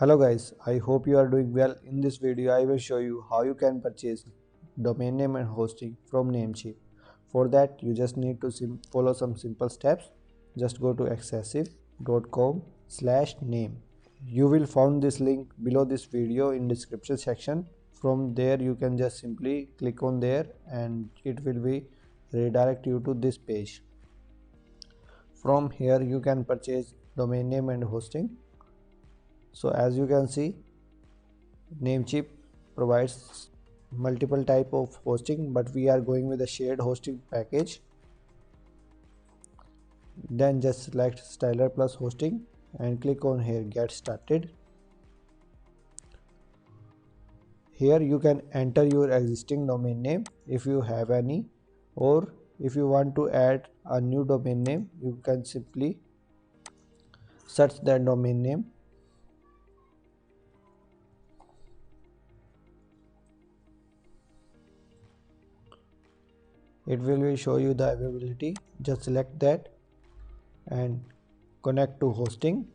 Hello guys, I hope you are doing well. In this video I will show you how you can purchase domain name and hosting from Namecheap. For that you just need to follow some simple steps. Just go to xesiv.com/name. You will find this link below this video in description section. From there you can just simply click on there and it will be redirect you to this page. From here you can purchase domain name and hosting. So as you can see, Namecheap provides multiple type of hosting, but we are going with a shared hosting package. Then just select Styler plus hosting and click on here get started. Here you can enter your existing domain name if you have any, or if you want to add a new domain name you can simply search that domain name. It will show you the availability. Just select that and connect to hosting.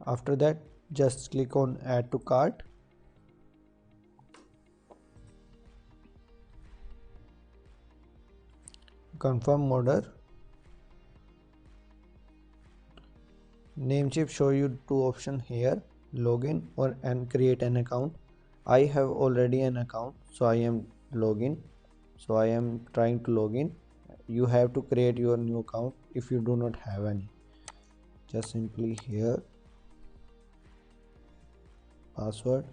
After that just click on add to cart. Confirm order. Namecheap show you two options here, login or and create an account. I have already an account, so I am login. So I am trying to login. You have to create your new account if you do not have any. Just simply here password.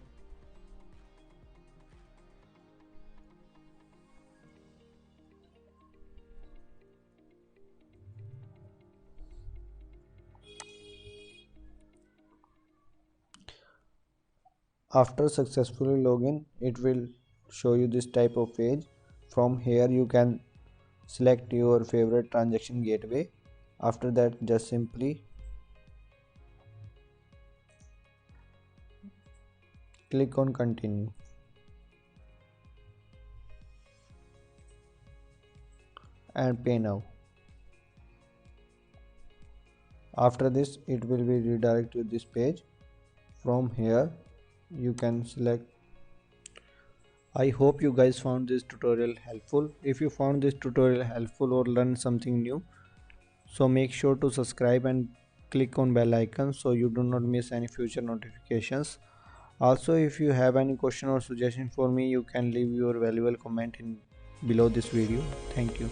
After successfully login, it will show you this type of page. From here you can select your favorite transaction gateway. After that just simply click on continue and pay now. After this it will be redirect to this page. From here you can select. I hope you guys found this tutorial helpful. If you found this tutorial helpful or learned something new, so make sure to subscribe and click on bell icon so you do not miss any future notifications. Also, if you have any question or suggestion for me, you can leave your valuable comment in below this video. Thank you.